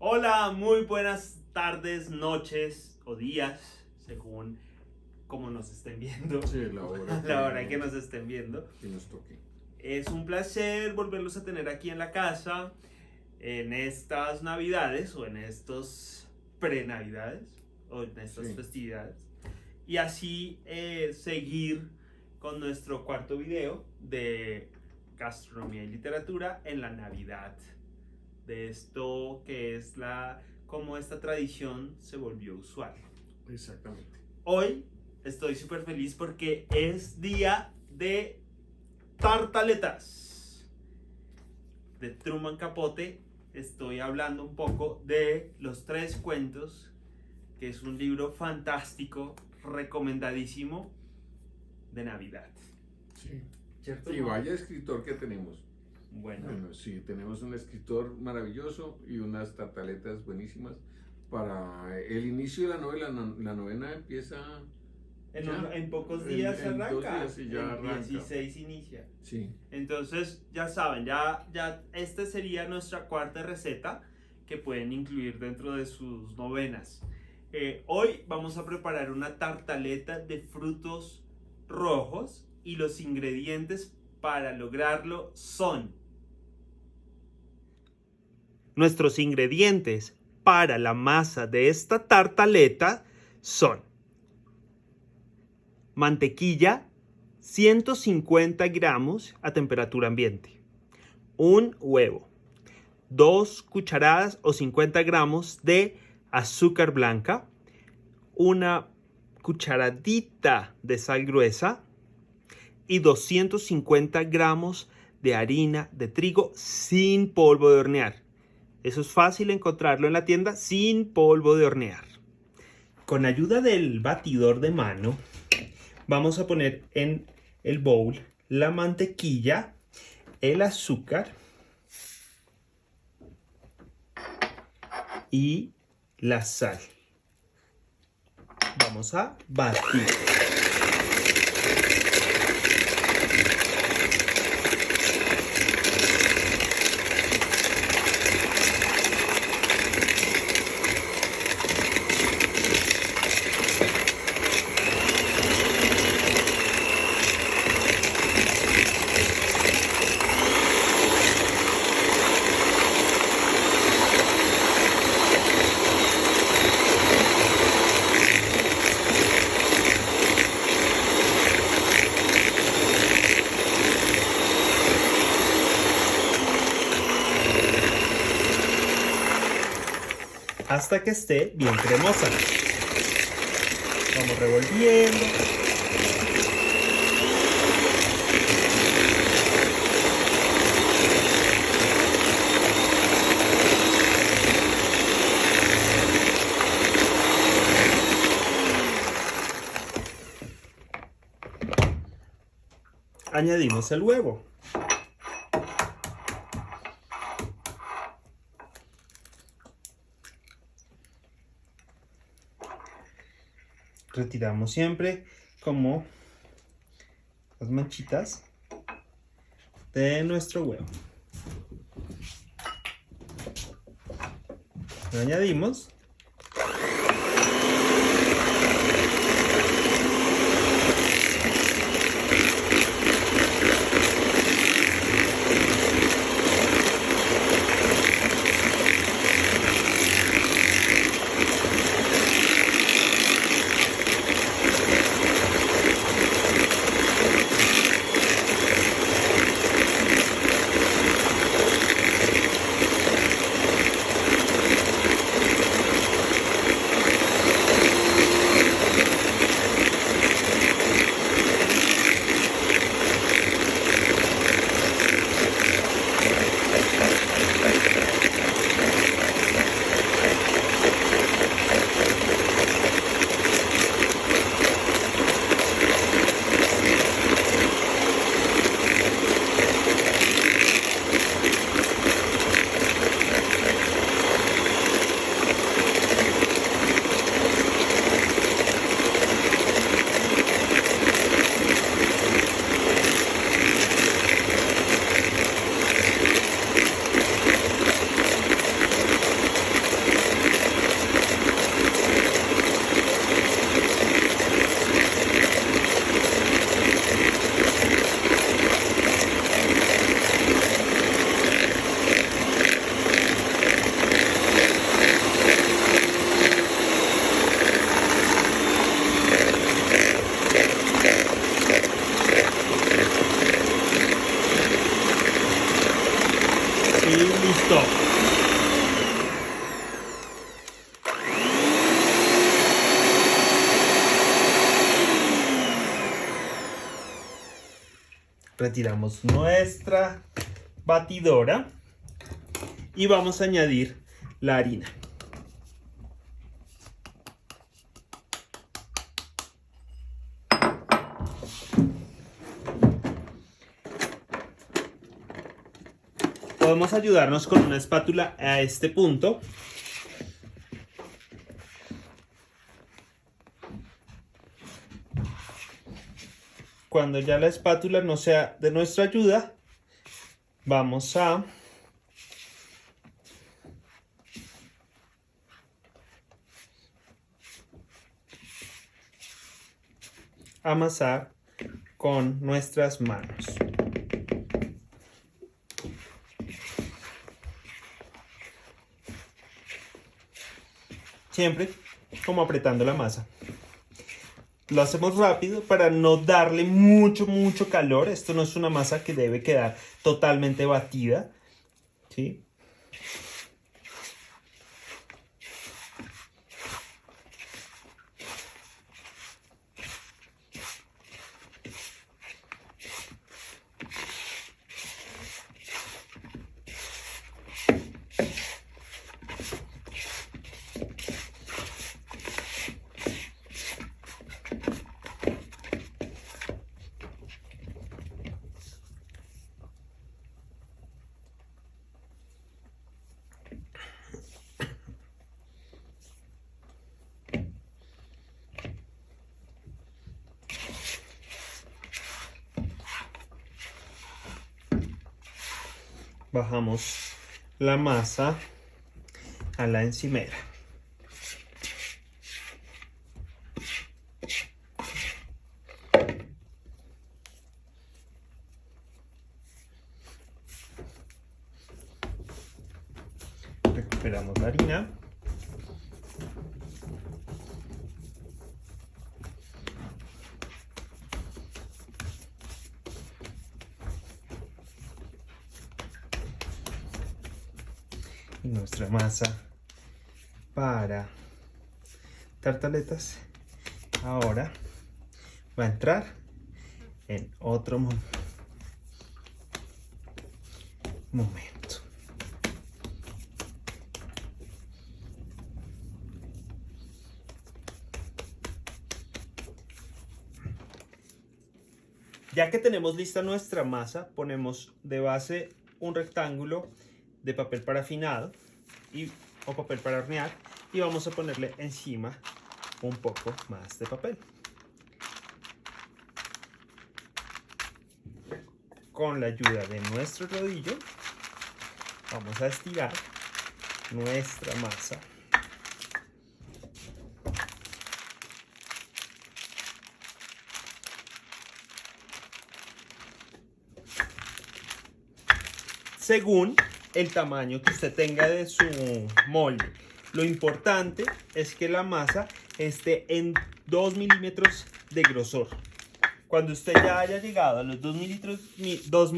Hola, muy buenas tardes, noches o días, según como nos estén viendo. Sí, la hora. La hora que nos estén viendo. Que nos toque. Es un placer volverlos a tener aquí en la casa en estas navidades o en estos pre-navidades o en estas festividades. Y así seguir con nuestro cuarto video de gastronomía y literatura en la Navidad. De esto que es cómo esta tradición se volvió usual. Exactamente. Hoy estoy súper feliz porque es día de tartaletas de Truman Capote. Estoy hablando un poco de Los Tres Cuentos, que es un libro fantástico, recomendadísimo de Navidad. Sí. ¿Cierto? Y vaya escritor que tenemos. Bueno, Sí, tenemos un escritor maravilloso y unas tartaletas buenísimas para el inicio de la novela. La novela empieza en pocos días en arranca. 2 días y ya el arranca. 16 inicia. Sí. Entonces, ya saben, ya esta sería nuestra cuarta receta que pueden incluir dentro de sus novenas. Hoy vamos a preparar una tartaleta de frutos rojos y los ingredientes para lograrlo son: nuestros ingredientes para la masa de esta tartaleta son mantequilla 150 gramos a temperatura ambiente, un huevo, 2 cucharadas o 50 gramos de azúcar blanca, una cucharadita de sal gruesa y 250 gramos de harina de trigo sin polvo de hornear. Eso es fácil encontrarlo en la tienda sin polvo de hornear. Con ayuda del batidor de mano, vamos a poner en el bowl la mantequilla, el azúcar y la sal. Vamos a batir. Hasta que esté bien cremosa. Vamos revolviendo. Añadimos el huevo. Retiramos siempre como las manchitas de nuestro huevo. Lo añadimos. Retiramos nuestra batidora y vamos a añadir la harina. Podemos ayudarnos con una espátula a este punto. Cuando ya la espátula no sea de nuestra ayuda, vamos a amasar con nuestras manos. Siempre como apretando la masa. Lo hacemos rápido para no darle mucho calor. Esto no es una masa que debe quedar totalmente batida, ¿sí? Bajamos la masa a la encimera. Recuperamos la harina. Y nuestra masa para tartaletas ahora va a entrar en otro momento. Ya que tenemos lista nuestra masa, ponemos de base un rectángulo de papel parafinado o papel para hornear y vamos a ponerle encima un poco más de papel. Con la ayuda de nuestro rodillo vamos a estirar nuestra masa. Según el tamaño que usted tenga de su molde. Lo importante es que la masa esté en 2 milímetros de grosor. Cuando usted ya haya llegado a los 2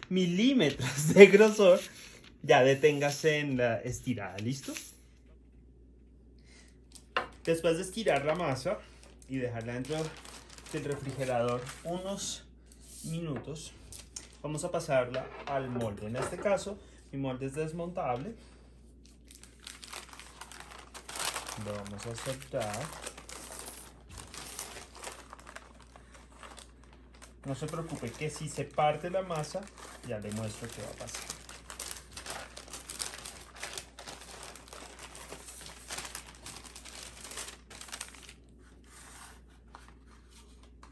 milímetros de grosor, ya deténgase en la estirada, ¿listo? Después de estirar la masa y dejarla dentro del refrigerador unos minutos, vamos a pasarla al molde. En este caso, mi molde es desmontable. Lo vamos a soltar. No se preocupe que si se parte la masa, ya le muestro qué va a pasar.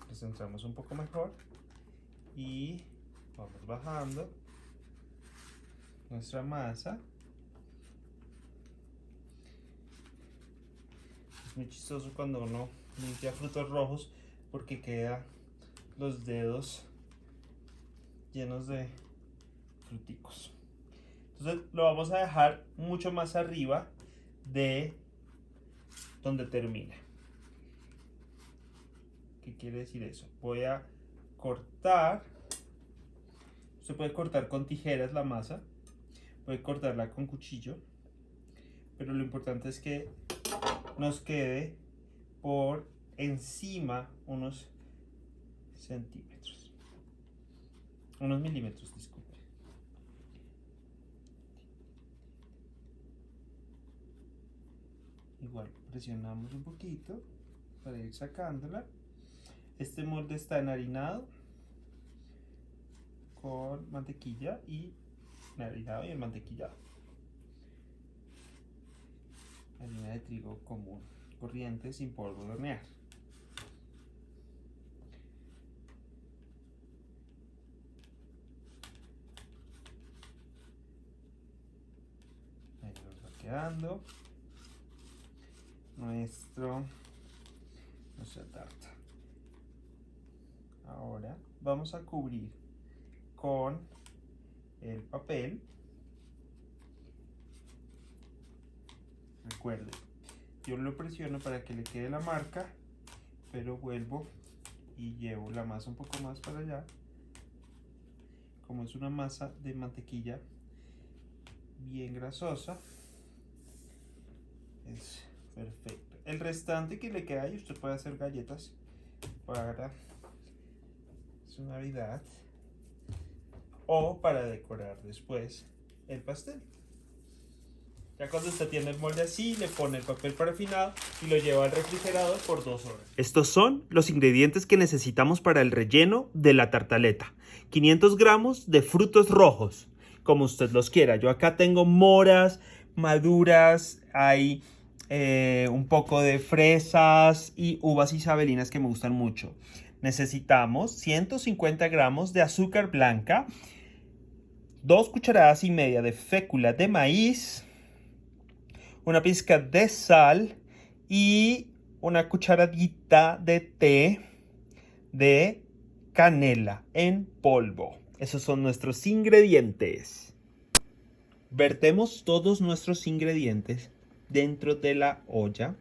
Le centramos un poco mejor y vamos bajando nuestra masa. Es muy chistoso cuando uno limpia frutos rojos porque queda los dedos llenos de fruticos. Entonces lo vamos a dejar mucho más arriba de donde termina. ¿Qué quiere decir eso? Voy a cortar. Se puede cortar con tijeras la masa, puede cortarla con cuchillo, pero lo importante es que nos quede por encima unos centímetros. Unos milímetros, disculpe. Igual presionamos un poquito para ir sacándola. Este molde está enharinado con mantequilla y enharinado y el mantequillado. Harina de trigo común, corriente, sin polvo de hornear. Ahí nos va quedando nuestra tarta. Ahora vamos a cubrir con el papel. Recuerde, yo lo presiono para que le quede la marca, pero vuelvo y llevo la masa un poco más para allá. Como es una masa de mantequilla bien grasosa, es perfecto. El restante que le queda ahí, usted puede hacer galletas para su Navidad o para decorar después el pastel. Ya cuando usted tiene el molde así, le pone el papel parafinado y lo lleva al refrigerador por 2 horas. Estos son los ingredientes que necesitamos para el relleno de la tartaleta. 500 gramos de frutos rojos, como usted los quiera. Yo acá tengo moras maduras, hay un poco de fresas y uvas isabelinas que me gustan mucho. Necesitamos 150 gramos de azúcar blanca, 2 cucharadas y media de fécula de maíz, una pizca de sal y una cucharadita de té de canela en polvo. Esos son nuestros ingredientes. Vertemos todos nuestros ingredientes dentro de la olla.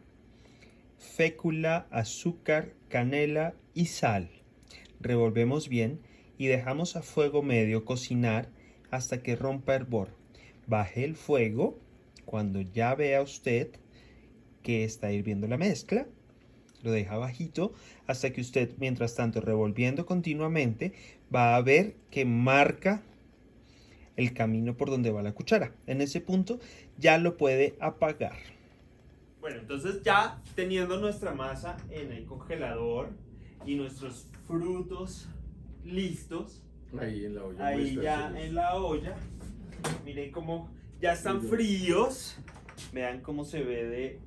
Fécula, azúcar, canela y sal. Revolvemos bien y dejamos a fuego medio cocinar hasta que rompa hervor. Baje el fuego cuando ya vea usted que está hirviendo la mezcla. Lo deja bajito hasta que usted, mientras tanto, revolviendo continuamente, va a ver que marca el camino por donde va la cuchara. En ese punto ya lo puede apagar. Bueno, entonces ya teniendo nuestra masa en el congelador y nuestros frutos listos, ahí en la olla. ahí ya en la olla, miren cómo ya están fríos. Vean cómo se ve de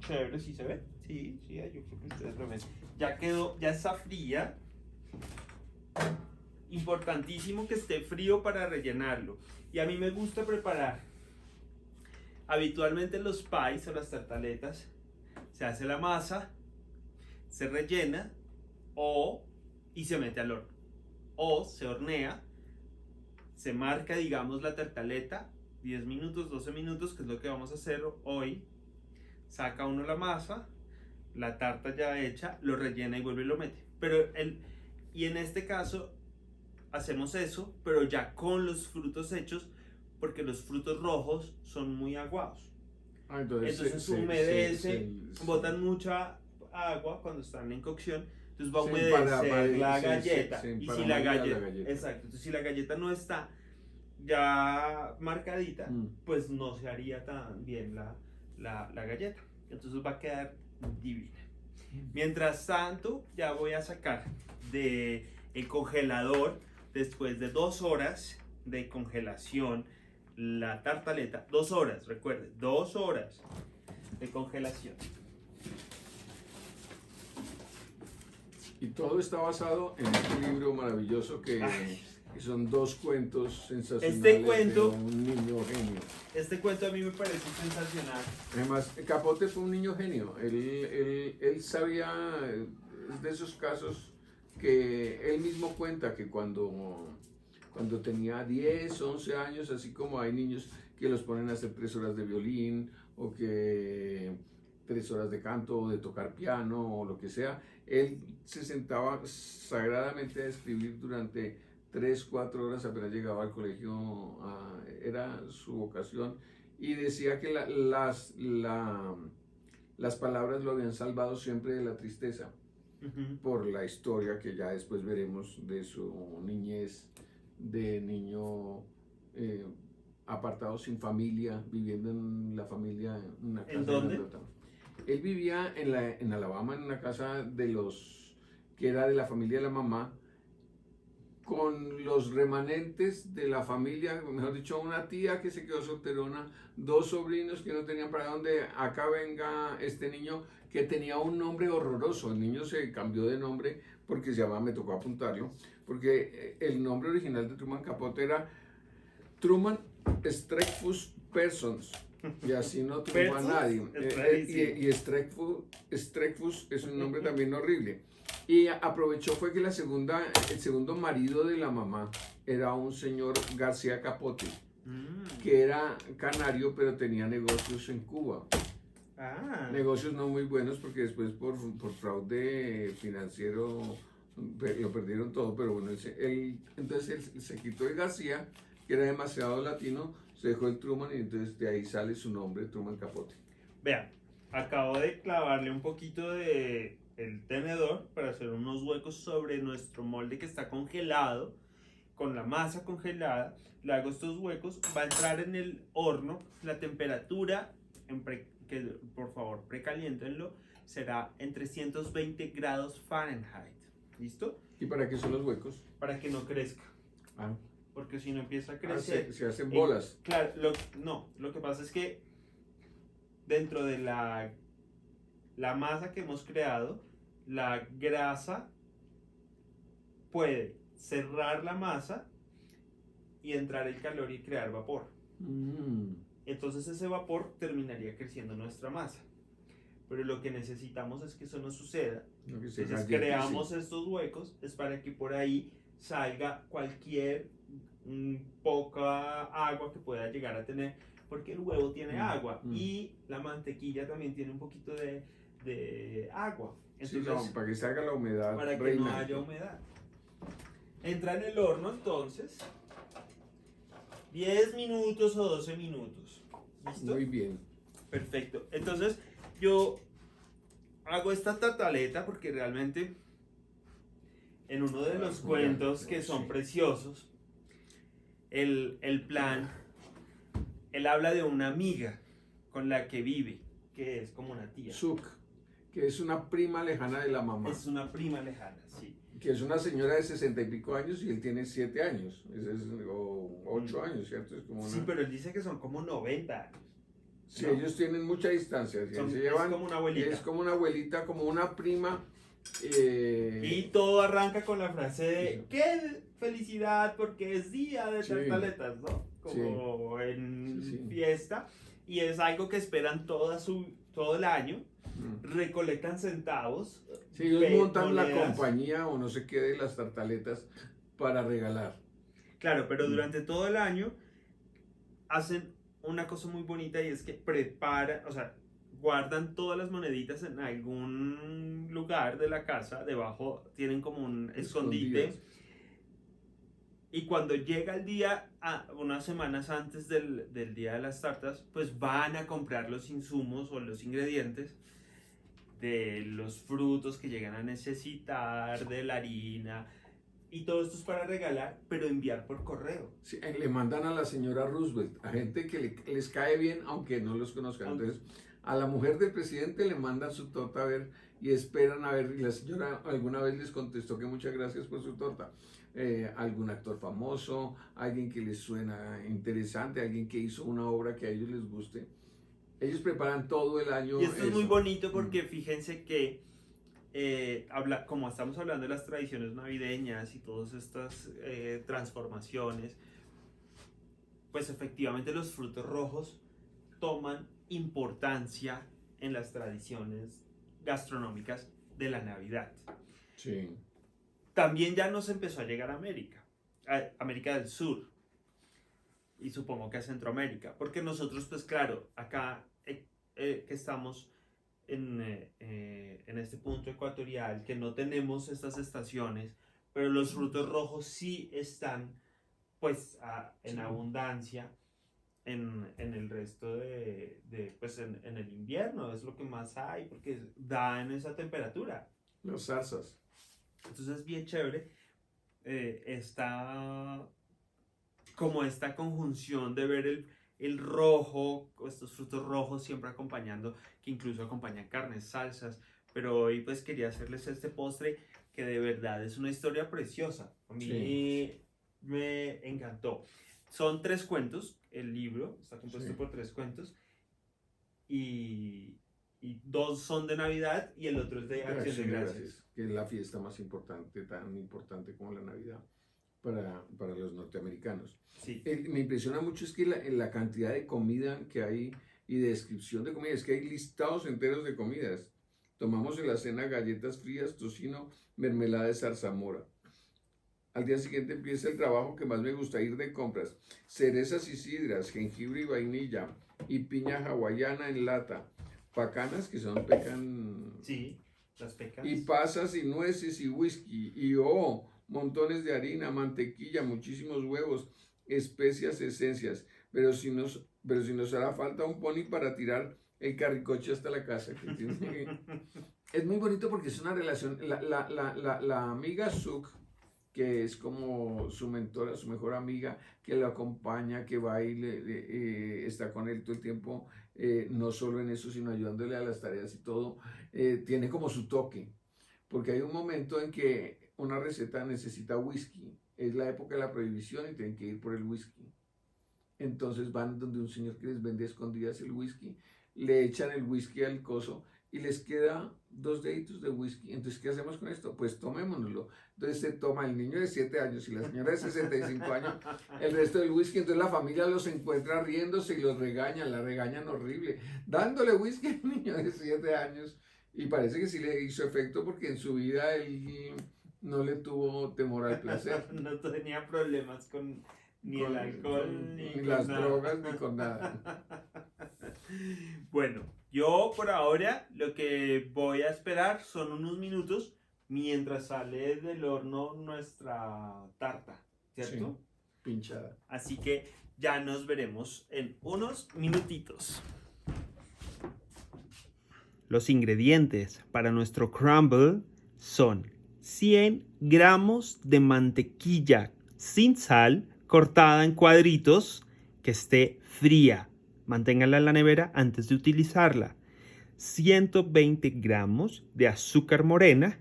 chévere. ¿Sí se ve? Sí, yo creo que ustedes lo ven. Ya quedó, ya está fría. Importantísimo que esté frío para rellenarlo. Y a mí me gusta preparar habitualmente los pies o las tartaletas. Se hace la masa, se rellena y se mete al horno. O se hornea, se marca, digamos, la tartaleta 10 minutos, 12 minutos, que es lo que vamos a hacer hoy. Saca uno la masa, la tarta ya hecha, lo rellena y vuelve y lo mete. Y en este caso hacemos eso, pero ya con los frutos hechos, porque los frutos rojos son muy aguados. Entonces humedecen, botan mucha agua cuando están en cocción, entonces va a humedecer la galleta. Y si la galleta, exacto, entonces si la galleta no está ya marcadita, pues no se haría tan bien la galleta. Entonces va a quedar divina. Mientras tanto, ya voy a sacar del congelador, después de 2 horas de congelación, la tartaleta. 2 horas, recuerde, 2 horas de congelación. Y todo está basado en este libro maravilloso que son 2 cuentos sensacionales de un niño genio. Este cuento a mí me parece sensacional. Además, Capote fue un niño genio. Él sabía, es de esos casos que él mismo cuenta que cuando tenía 10, 11 años, así como hay niños que los ponen a hacer 3 horas de violín o que 3 horas de canto o de tocar piano o lo que sea, él se sentaba sagradamente a escribir durante 3, 4 horas apenas llegaba al colegio, era su vocación, y decía que las palabras lo habían salvado siempre de la tristeza, por la historia que ya después veremos de su niñez de niño eh, apartado sin familia, viviendo en la familia, en una casa ¿En dónde? grandota. Él vivía en Alabama, en una casa que era de la familia de la mamá, con los remanentes de la familia, mejor dicho, una tía que se quedó solterona, dos sobrinos que no tenían para dónde, acá venga este niño que tenía un nombre horroroso, el niño se cambió de nombre porque se llamaba, me tocó apuntarlo, porque el nombre original de Truman Capote era Truman Streckfus Persons, y así no tuvo a ¿Persons? nadie. Es rarísimo. Y Streckfus es un nombre también horrible. Y aprovechó fue que el segundo marido de la mamá era un señor García Capote, que era canario, pero tenía negocios en Cuba. Ah, Negocios no muy buenos porque después por fraude financiero lo perdieron todo, pero bueno, entonces él se quitó el García, que era demasiado latino, se dejó el Truman y entonces de ahí sale su nombre, Truman Capote. vean, acabo de clavarle un poquito de el tenedor para hacer unos huecos sobre nuestro molde que está congelado, con la masa congelada. Le hago estos huecos, va a entrar en el horno, la temperatura, que por favor precaliéntenlo, será en 320 grados Fahrenheit. ¿Listo? ¿Y para qué son los huecos? Para que no crezca. Ah, Porque si no empieza a crecer. se hacen bolas. Claro, no, lo que pasa es que dentro de la masa que hemos creado, la grasa puede cerrar la masa y entrar el calor y crear vapor. Entonces ese vapor terminaría creciendo nuestra masa. Pero lo que necesitamos es que eso no suceda. Entonces creamos estos huecos, es para que por ahí salga cualquier poca agua que pueda llegar a tener, porque el huevo tiene agua y la mantequilla también tiene un poquito de agua. Entonces, sí, no, para que salga la humedad. para que no haya humedad. Entra en el horno entonces 10 minutos o 12 minutos. ¿Listo? Muy bien. Perfecto. Entonces yo hago esta tartaleta porque realmente en uno de los cuentos que son preciosos, el plan, él habla de una amiga con la que vive, que es como una tía. Suk, que es una prima lejana de la mamá. Es una prima lejana, sí. Que es una señora de 60 y pico años y él tiene 7 años, o 8 años, ¿cierto? Es como una... Sí, pero él dice que son como 90 años. Sí, ¿no? Ellos tienen mucha distancia, se es llevan, como una abuelita. es como una abuelita, como una prima. Y todo arranca con la frase de ¡qué felicidad! Porque es día de tartaletas, ¿no? Como en fiesta. Y es algo que esperan todo el año. Recolectan centavos. Sí, ellos montan la compañía o no sé qué de las tartaletas para regalar. Claro, pero durante todo el año hacen una cosa muy bonita y es que preparan, o sea, guardan todas las moneditas en algún lugar de la casa, debajo tienen como un escondite. Y cuando llega el día, unas semanas antes del día de las tartas, pues van a comprar los insumos o los ingredientes de los frutos que llegan a necesitar, de la harina. Y todo esto es para regalar, pero enviar por correo. Sí, le mandan a la señora Roosevelt, a gente que les cae bien, aunque no los conozcan. Entonces, a la mujer del presidente le mandan su torta a ver y esperan a ver. Y la señora alguna vez les contestó que muchas gracias por su torta. Algún actor famoso, alguien que les suena interesante, alguien que hizo una obra que a ellos les guste. Ellos preparan todo el año. Y esto es muy bonito porque fíjense que como estamos hablando de las tradiciones navideñas y todas estas transformaciones, pues efectivamente los frutos rojos toman importancia en las tradiciones gastronómicas de la Navidad. Sí. También ya nos empezó a llegar a América del Sur y supongo que a Centroamérica, porque nosotros pues claro, acá que estamos en este punto ecuatorial, que no tenemos estas estaciones, pero los frutos rojos sí están pues en abundancia en el resto pues en el invierno, es lo que más hay, porque da en esa temperatura. Los zarzas. Entonces es bien chévere esta como esta conjunción de ver el rojo, estos frutos rojos siempre acompañando, que incluso acompañan carnes, salsas, pero hoy pues quería hacerles este postre que de verdad es una historia preciosa. A mí Sí, me encantó. Son 3 cuentos, el libro está compuesto sí. por 3 cuentos y, y 2 son de Navidad y el otro es de De Acción de Acción de Gracias. Gracias, que es la fiesta más importante, tan importante como la Navidad para los norteamericanos. Sí, Me impresiona mucho es que la cantidad de comida que hay y de descripción de comida, es que hay listados enteros de comidas. Tomamos en la cena galletas frías, tocino, mermelada de zarzamora. Al día siguiente empieza el trabajo que más me gusta, ir de compras. Cerezas y sidras, jengibre y vainilla, y piña hawaiana en lata. Pacanas, que son pecan, sí, las y pecas. pasas y nueces y whisky. Y montones de harina, mantequilla, muchísimos huevos, especias, esencias. Pero si nos hará falta un pony para tirar el carricoche hasta la casa. Es muy bonito porque es una relación. La amiga Suk, que es como su mentora, su mejor amiga, que lo acompaña, que va y está con él todo el tiempo, no solo en eso, sino ayudándole a las tareas y todo, tiene como su toque, porque hay un momento en que una receta necesita whisky, es la época de la prohibición y tienen que ir por el whisky. Entonces van donde un señor que les vende a escondidas el whisky, le echan el whisky al coso y les queda 2 deditos de whisky. Entonces, ¿qué hacemos con esto? Pues tomémonoslo. Entonces se toma el niño de 7 años y la señora de 65 años el resto del whisky. Entonces la familia los encuentra riéndose y los regañan, la regañan horrible, dándole whisky al niño de 7 años. Y parece que sí le hizo efecto porque en su vida él no le tuvo temor al placer. No tenía problemas con ni el alcohol ni Ni con las nada. drogas ni con nada. Bueno, yo por ahora lo que voy a esperar son unos minutos mientras sale del horno nuestra tarta, Sí, ¿cierto? pinchada. Así que ya nos veremos en unos minutitos. Los ingredientes para nuestro crumble son 100 gramos de mantequilla sin sal cortada en cuadritos que esté fría. Manténgala en la nevera antes de utilizarla. 120 gramos de azúcar morena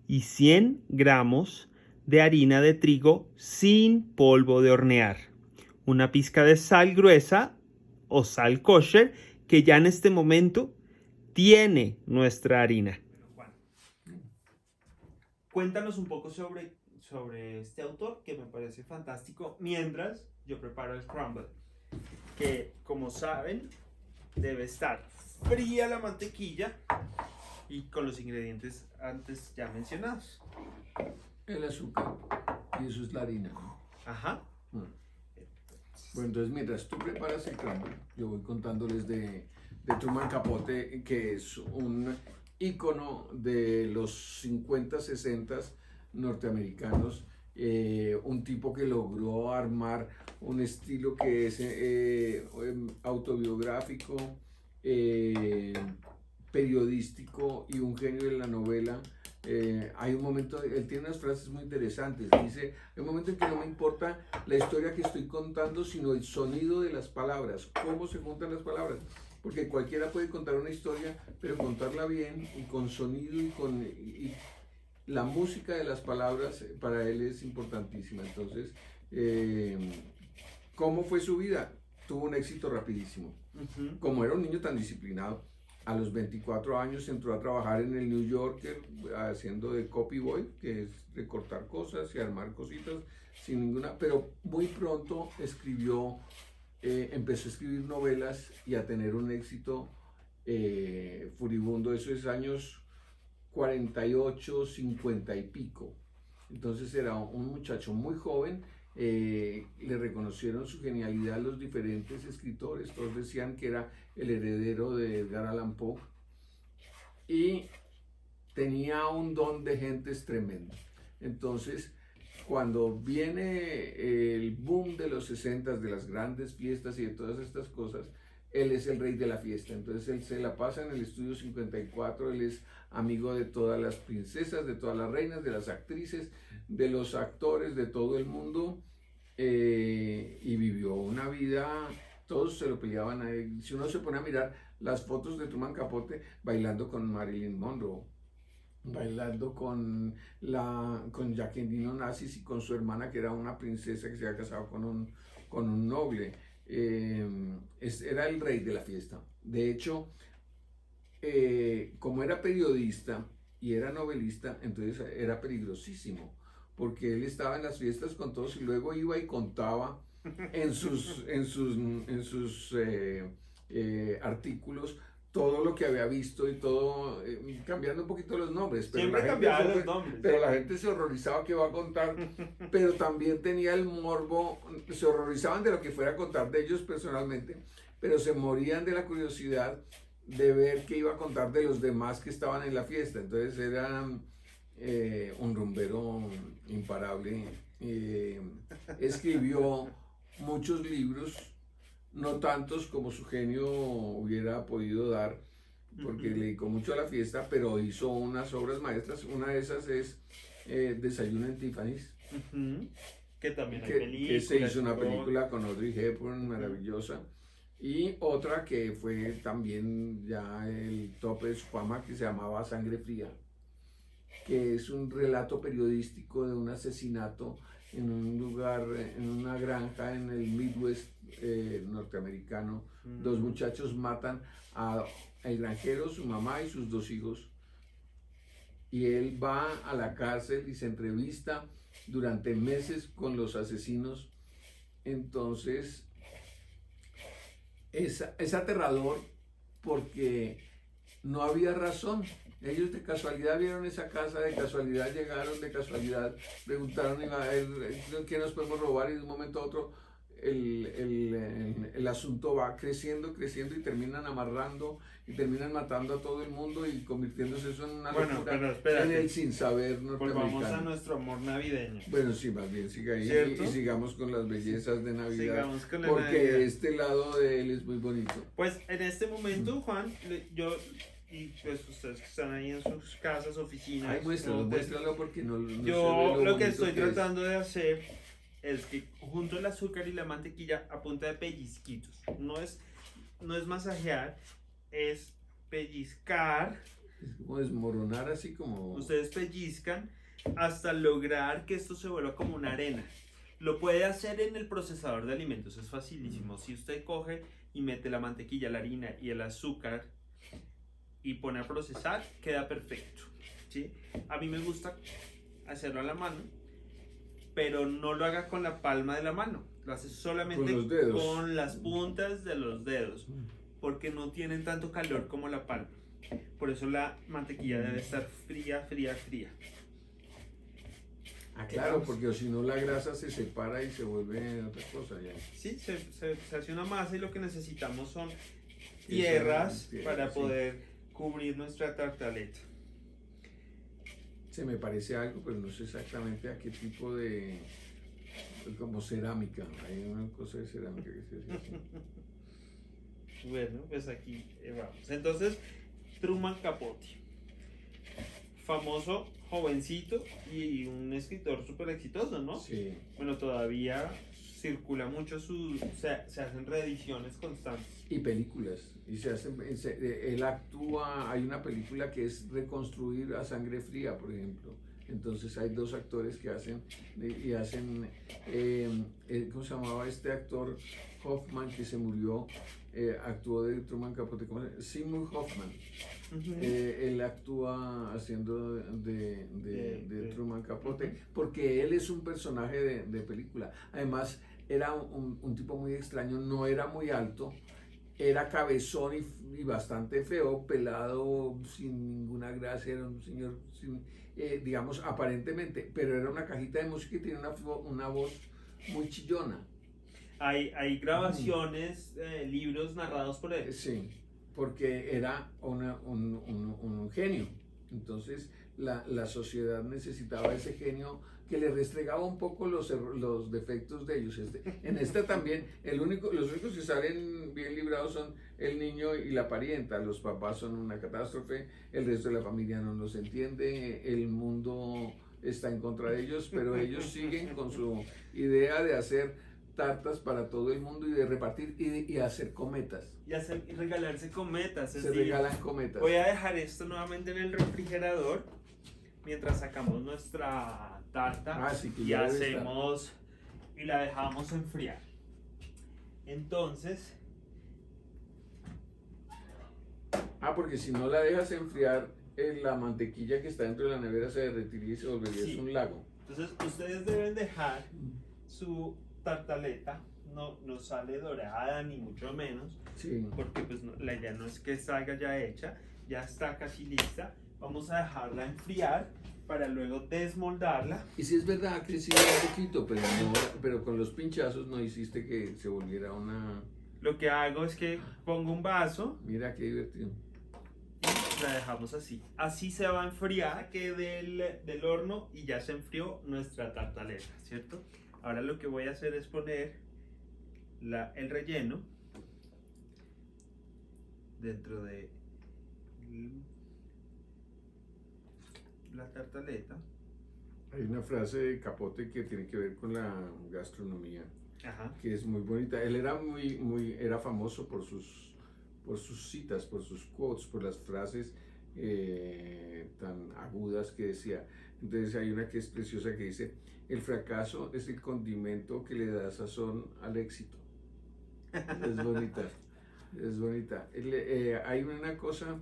y 100 gramos de harina de trigo sin polvo de hornear. Una pizca de sal gruesa o sal kosher que ya en este momento tiene nuestra harina. Juan, cuéntanos un poco sobre este autor que me parece fantástico mientras yo preparo el crumble, que como saben debe estar fría la mantequilla y con los ingredientes antes ya mencionados. El azúcar y eso es la harina. Ajá. Bueno, entonces mientras tú preparas el crumble, yo voy contándoles de Truman Capote, que es un ícono de los 50, 60 norteamericanos, un tipo que logró armar un estilo que es autobiográfico, eh, periodístico y un genio de la novela. Hay un momento, él tiene unas frases muy interesantes, dice, hay un momento en que no me importa la historia que estoy contando, sino el sonido de las palabras, cómo se juntan las palabras, porque cualquiera puede contar una historia, pero contarla bien y con sonido y la música de las palabras para él es importantísima. Entonces, ¿cómo fue su vida? Tuvo un éxito rapidísimo. Como era un niño tan disciplinado, a los 24 años entró a trabajar en el New Yorker haciendo de copy boy, que es recortar cosas y armar cositas sin ninguna, pero muy pronto empezó a escribir novelas y a tener un éxito furibundo. Eso es años 48, 50 y pico. Entonces era un muchacho muy joven. Le reconocieron su genialidad los diferentes escritores, todos decían que era el heredero de Edgar Allan Poe y tenía un don de gentes tremendo. Entonces, cuando viene el boom de los 60, de las grandes fiestas y de todas estas cosas, él es el rey de la fiesta. Entonces él se la pasa en el estudio 54, él es amigo de todas las princesas, de todas las reinas, de las actrices, de los actores, de todo el mundo. y vivió una vida, todos se lo peleaban a él. Si uno se pone a mirar las fotos de Truman Capote bailando con Marilyn Monroe, bailando con Jacqueline Onassis y con su hermana que era una princesa que se había casado con un noble. Era el rey de la fiesta. De hecho, como era periodista y era novelista, entonces era peligrosísimo, porque él estaba en las fiestas con todos y luego iba y contaba en sus artículos todo lo que había visto y todo, cambiando un poquito los nombres. Siempre cambiaba los nombres. Pero la gente se horrorizaba que iba a contar, pero también tenía el morbo, se horrorizaban de lo que fuera a contar de ellos personalmente, pero se morían de la curiosidad de ver qué iba a contar de los demás que estaban en la fiesta. Entonces era un rumbero imparable. Escribió muchos libros, no tantos como su genio hubiera podido dar, porque le dedicó mucho a la fiesta, pero hizo unas obras maestras. Una de esas es Desayuno en Tiffany's, que también hay películas. que se hizo una película con Audrey Hepburn maravillosa. Y otra que fue también ya el tope de su fama, que se llamaba Sangre Fría, que es un relato periodístico de un asesinato en un lugar, en una granja en el Midwest norteamericano. Dos muchachos matan al granjero, su mamá y sus dos hijos. Y él va a la cárcel y se entrevista durante meses con los asesinos. Entonces, es aterrador porque no había razón. Ellos de casualidad vieron esa casa, de casualidad llegaron, de casualidad preguntaron qué nos podemos robar, y de un momento a otro el asunto va creciendo, creciendo, y terminan amarrando y terminan matando a todo el mundo y convirtiéndose eso en una locura en el sin saber norteamericano. Volvamos a nuestro amor navideño. Bueno, sí, más bien siga ahí y sigamos con las bellezas de Navidad, sigamos con la porque Navidad. Este lado de él es muy bonito. Pues en este momento, Juan, yo y pues ustedes que están ahí en sus casas, oficinas. Ay, muéstralo porque no yo se ve lo que estoy bonito tratando de hacer es que junto el azúcar y la mantequilla a punta de pellizquitos. No es masajear, es pellizcar. Es como desmoronar, así como... Ustedes pellizcan hasta lograr que esto se vuelva como una arena. Lo puede hacer en el procesador de alimentos, es facilísimo. Si usted coge y mete la mantequilla, la harina y el azúcar y pone a procesar, queda perfecto, ¿sí? A mí me gusta hacerlo a la mano, pero no lo haga con la palma de la mano, lo hace solamente con las puntas de los dedos, porque no tienen tanto calor como la palma. Por eso la mantequilla debe estar fría, fría, fría. Ah, claro, porque si no la grasa se separa y se vuelve otra cosa ya. Sí, se hace una masa y lo que necesitamos son tierras para poder cubrir nuestra tartaleta. Se me parece algo, pero no sé exactamente a qué tipo de... como cerámica. Hay una cosa de cerámica que se hace así. Bueno, pues aquí vamos. Entonces, Truman Capote, famoso, jovencito y un escritor súper exitoso, ¿no? Sí. Bueno, todavía circula mucho se hacen reediciones constantes. Y películas. Y él actúa, hay una película que es reconstruir a Sangre Fría, por ejemplo. Entonces hay dos actores que hacen, ¿cómo se llamaba este actor? Hoffman, que se murió, actuó de Truman Capote, ¿cómo se llama? Seymour Hoffman. Él actúa haciendo de Truman Capote, porque él es un personaje de película. Además, era un tipo muy extraño, no era muy alto, era cabezón y bastante feo, pelado, sin ninguna gracia, era un señor, digamos, aparentemente, pero era una cajita de música y tenía una voz muy chillona. Hay grabaciones, libros narrados por él. Sí, porque era un genio. Entonces la sociedad necesitaba ese genio que le restregaba un poco los defectos de ellos. En esta también, los únicos que salen bien librados son el niño y la parienta. Los papás son una catástrofe, el resto de la familia no los entiende, el mundo está en contra de ellos, pero ellos siguen con su idea de hacer tartas para todo el mundo y de repartir y hacer cometas. Y regalarse cometas. Se regalan cometas. Voy a dejar esto nuevamente en el refrigerador mientras sacamos nuestra tarta Sí, que y ya debe hacemos y la dejamos enfriar. Entonces, porque si no la dejas enfriar, la mantequilla que está dentro de la nevera se derretiría y se volvería Sí. un lago. Entonces ustedes deben dejar su tartaleta, no sale dorada ni mucho menos, Sí. porque pues la idea no es que salga ya hecha, ya está casi lista. Vamos a dejarla enfriar para luego desmoldarla. Y si es verdad, ha crecido un poquito, pero con los pinchazos no hiciste que se volviera una... Lo que hago es que pongo un vaso Mira qué divertido. y la dejamos así. Así se va a enfriar que del horno y ya se enfrió nuestra tartaleta, ¿cierto? Ahora lo que voy a hacer es poner el relleno dentro de la tartaleta. Hay una frase de Capote que tiene que ver con la gastronomía, Ajá. que es muy bonita. Él era era famoso por sus citas, por sus quotes, por las frases tan agudas que decía. Entonces hay una que es preciosa que dice: el fracaso es el condimento que le da sazón al éxito. Es bonita, es bonita. Hay una cosa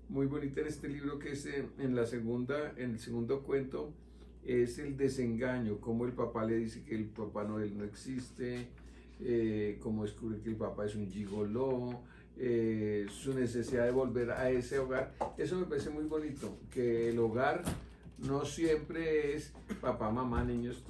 muy bonita en este libro que es en el segundo cuento, es el desengaño, cómo el papá le dice que el Papá Noel no existe, cómo descubre que el papá es un gigoló, su necesidad de volver a ese hogar. Eso me parece muy bonito, que el hogar no siempre es papá, mamá, niños,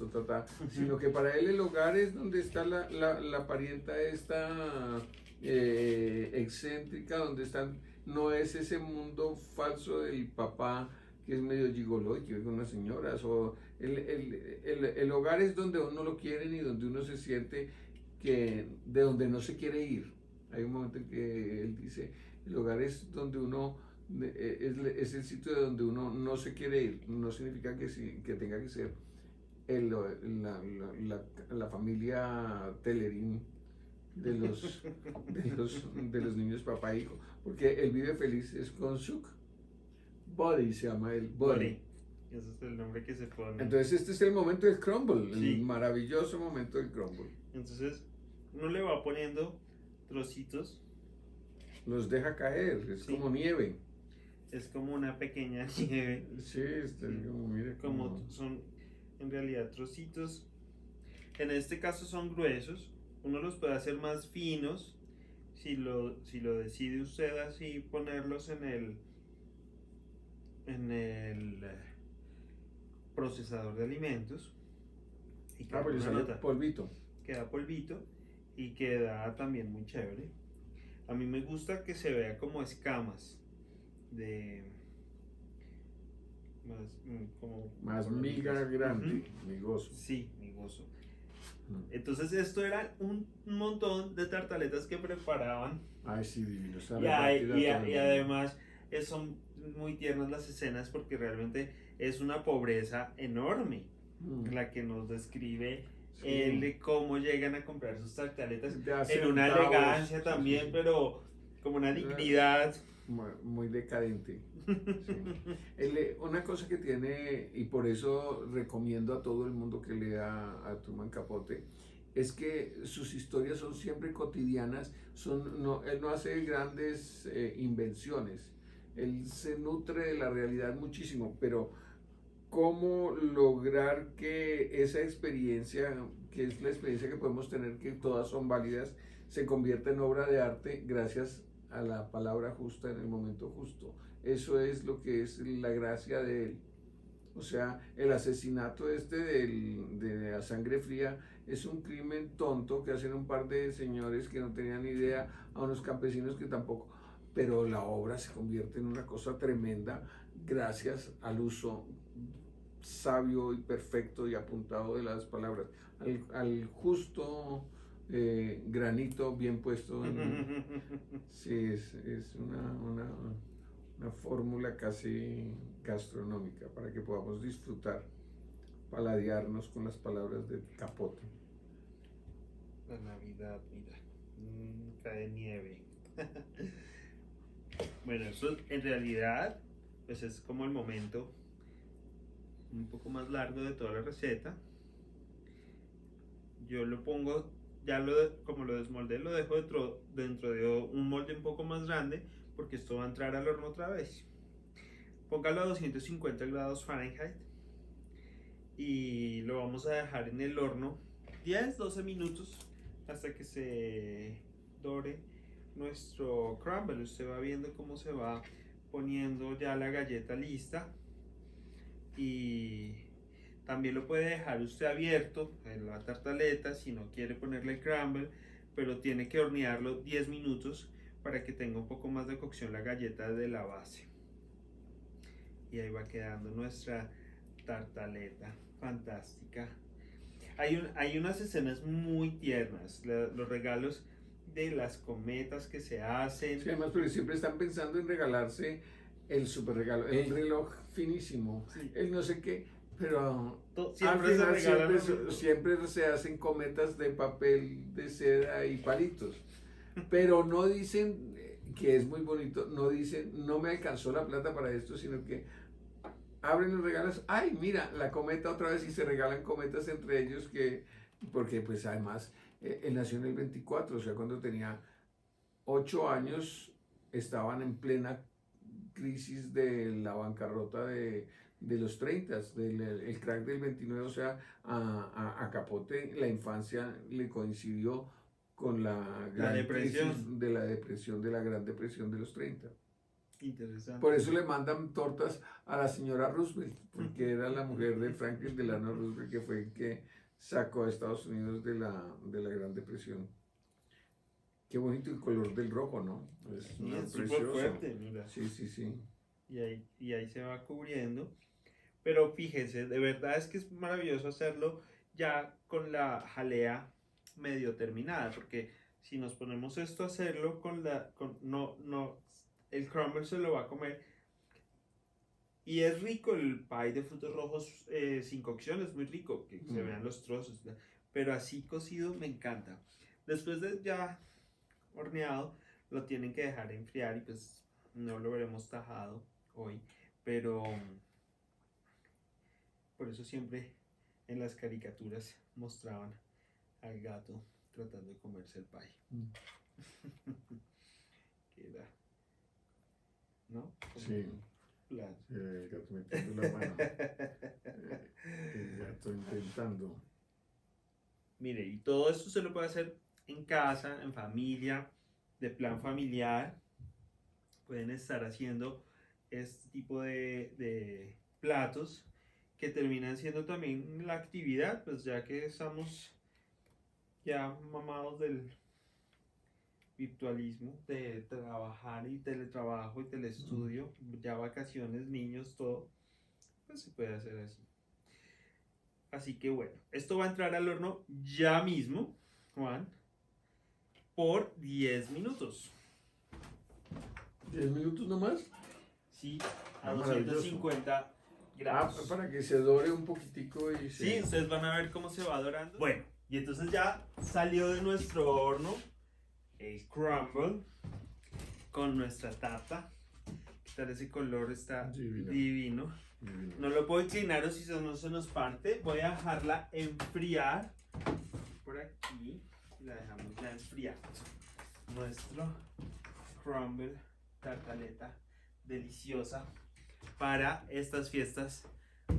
sino que para él el hogar es donde está la parienta esta excéntrica, donde están, no es ese mundo falso del papá que es medio gigoló y que vive con unas señoras, o el hogar es donde uno lo quieren y donde uno se siente de donde no se quiere ir. Hay un momento en que él dice, el hogar es donde uno es el sitio de donde uno no se quiere ir. No significa que tenga que ser la familia Telerín de los niños papá e hijo, porque él vive feliz es con Suk. Buddy se llama él, Buddy. Ese es el nombre que se pone. Entonces este es el momento del crumble, Sí. el maravilloso momento del crumble. Entonces uno le va poniendo trocitos. Los deja caer, es Sí. como nieve. Es como una pequeña nieve. Sí, como, mire, Como son en realidad trocitos. En este caso son gruesos. Uno los puede hacer más finos si lo decide usted así, ponerlos en el procesador de alimentos. Y queda pues una sale nota. polvito. Queda polvito y queda también muy chévere. A mí me gusta que se vea como escamas de más miga grande, migoso. Sí, migoso. Entonces esto era un montón de tartaletas que preparaban. Ay, sí, divino. Y además son muy tiernas las escenas porque realmente es una pobreza enorme la que nos describe él de cómo llegan a comprar sus tartaletas en una elegancia también, sí. Pero como una dignidad. Muy decadente. Sí. Una cosa que tiene, y por eso recomiendo a todo el mundo que lea a Truman Capote, es que sus historias son siempre cotidianas, él no hace grandes invenciones, él se nutre de la realidad muchísimo, pero cómo lograr que esa experiencia, que es la experiencia que podemos tener, que todas son válidas, se convierta en obra de arte gracias a la palabra justa en el momento justo. Eso es lo que es la gracia de él. O sea, el asesinato de A Sangre Fría es un crimen tonto que hacen un par de señores que no tenían ni idea, a unos campesinos que tampoco, pero la obra se convierte en una cosa tremenda gracias al uso sabio y perfecto y apuntado de las palabras, al justo granito bien puesto. Sí, es una fórmula casi gastronómica para que podamos disfrutar paladearnos con las palabras de Capote. La Navidad, mira, cae nieve. Bueno, eso en realidad pues es como el momento un poco más largo de toda la receta. Yo lo pongo, como lo desmoldé, lo dejo dentro de un molde un poco más grande porque esto va a entrar al horno otra vez. Póngalo a 250 grados Fahrenheit y lo vamos a dejar en el horno 10-12 minutos hasta que se dore nuestro crumble. Usted va viendo cómo se va poniendo ya la galleta lista y también lo puede dejar usted abierto en la tartaleta si no quiere ponerle el crumble, pero tiene que hornearlo 10 minutos para que tenga un poco más de cocción la galleta de la base. Y ahí va quedando nuestra tartaleta fantástica. Hay unas escenas muy tiernas, los regalos de las cometas que se hacen. Sí, además, pero siempre están pensando en regalarse el super regalo, el reloj finísimo, sí, el no sé qué, pero siempre al final siempre se hacen cometas de papel de seda y palitos, pero no dicen, que es muy bonito, no dicen, no me alcanzó la plata para esto, sino que abren los regalos, ay, mira, la cometa otra vez, y se regalan cometas entre ellos, porque pues además, él nació en el 24, o sea, cuando tenía 8 años, estaban en plena crisis de la bancarrota de los 30, el crack del 29, o sea, a Capote la infancia le coincidió con la gran depresión. De la depresión, de la Gran Depresión de los 30. Interesante. Por eso le mandan tortas a la señora Roosevelt, porque era la mujer de Franklin Delano Roosevelt, que fue el que sacó a Estados Unidos de la Gran Depresión. Qué bonito el color del rojo, ¿no? Es súper fuerte, mira. Sí, sí, sí. Y ahí se va cubriendo. Pero fíjese, de verdad es que es maravilloso hacerlo ya con la jalea medio terminada, porque si nos ponemos esto a hacerlo el crumble se lo va a comer. Y es rico el pie de frutos rojos sin cocción, es muy rico, que se vean los trozos, pero así cocido me encanta. Después de ya horneado, lo tienen que dejar enfriar y pues no lo veremos tajado hoy, pero por eso siempre en las caricaturas mostraban al gato tratando de comerse el pie. Queda, ¿no? Sí. El gato metiendo la mano. El gato intentando. Mire, y todo esto se lo puede hacer en casa, en familia, de plan familiar. Pueden estar haciendo este tipo de platos que terminan siendo también la actividad, pues ya que estamos ya mamados del virtualismo, de trabajar y teletrabajo y telestudio, ya vacaciones, niños, todo, pues se puede hacer así. Así que bueno, esto va a entrar al horno ya mismo, Juan, por 10 minutos. ¿10 minutos nomás? Sí, a 250 grados. Para que se dore un poquitico y Sí, ustedes van a ver cómo se va dorando. Bueno, y entonces ya salió de nuestro horno el crumble con nuestra tarta. ¿Qué tal ese color? Está divino. No lo puedo inclinar o si no se nos parte. Voy a dejarla enfriar por aquí. Y la dejamos ya enfriar. Nuestro crumble, tartaleta deliciosa para estas fiestas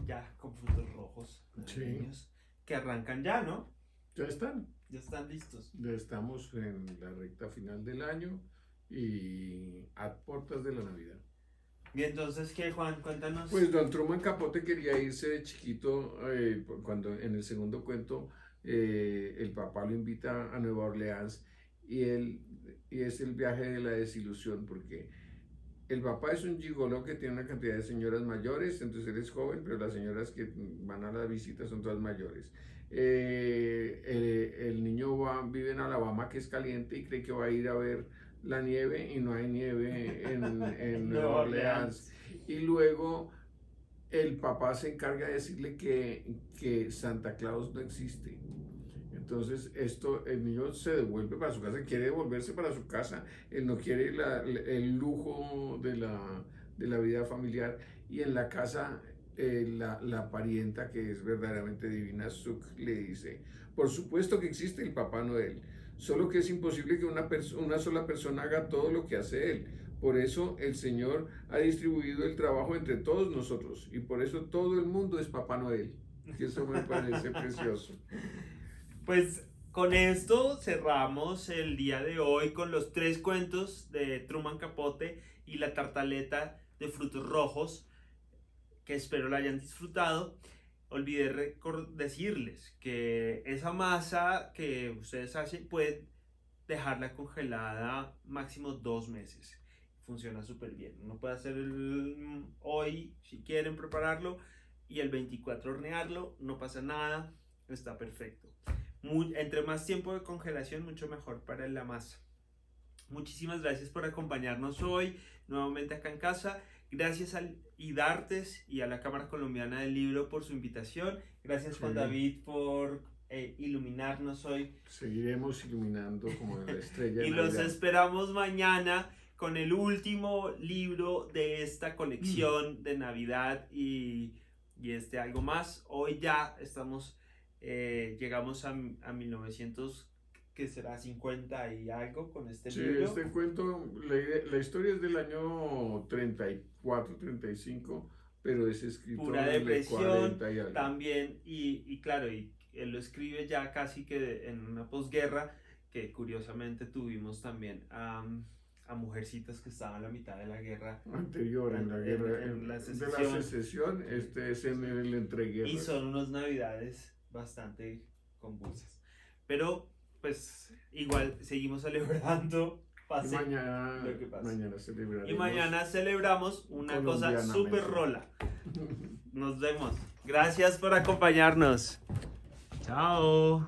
ya con frutos rojos navideños que arrancan ya, ¿no? Ya están. Ya están listos. Ya estamos en la recta final del año y a puertas de la Navidad. Y entonces, ¿qué, Juan? Cuéntanos. Pues don Truman Capote quería irse de chiquito, cuando en el segundo cuento el papá lo invita a Nueva Orleans y es el viaje de la desilusión, porque el papá es un gigoló que tiene una cantidad de señoras mayores, entonces él es joven, pero las señoras que van a la visita son todas mayores. El niño vive en Alabama, que es caliente, y cree que va a ir a ver la nieve y no hay nieve en Nueva Orleans. Y luego el papá se encarga de decirle que Santa Claus no existe. Entonces, el niño se devuelve para su casa, quiere devolverse para su casa, él no quiere el lujo de la vida familiar, y en la casa la parienta, que es verdaderamente divina, Suk, le dice, por supuesto que existe el Papá Noel, solo que es imposible que una sola persona haga todo lo que hace él. Por eso el Señor ha distribuido el trabajo entre todos nosotros, y por eso todo el mundo es Papá Noel. Que eso me parece precioso. Pues con esto cerramos el día de hoy con los 3 cuentos de Truman Capote y la tartaleta de frutos rojos, que espero la hayan disfrutado. Olvidé decirles que esa masa que ustedes hacen pueden dejarla congelada máximo 2 meses. Funciona súper bien. Uno puede hacer hoy, si quieren prepararlo, y el 24 hornearlo, no pasa nada, está perfecto. Entre más tiempo de congelación, mucho mejor para la masa. Muchísimas gracias por acompañarnos hoy, nuevamente acá en casa. Gracias al IDARTES y a la Cámara Colombiana del Libro por su invitación. Gracias, Juan David, por iluminarnos hoy. Seguiremos iluminando como la estrella. Y los esperamos mañana con el último libro de esta colección de Navidad y algo más. Hoy ya estamos, llegamos a 1900, que será 50 y algo con este libro. Este cuento, la historia es del año 34, 35, pero es escrito pura en depresión 40 y algo. también, y claro, y él lo escribe ya casi que en una posguerra, que curiosamente tuvimos también a mujercitas que estaban a la mitad de la guerra Anterior, en la guerra, en la de la secesión, este es en el entreguerras. Y son unas navidades bastante convulsas. Pero, pues, igual seguimos celebrando. Pase mañana, lo que pase. Mañana celebraremos. Y mañana celebramos una cosa súper rola. Nos vemos. Gracias por acompañarnos. Chao.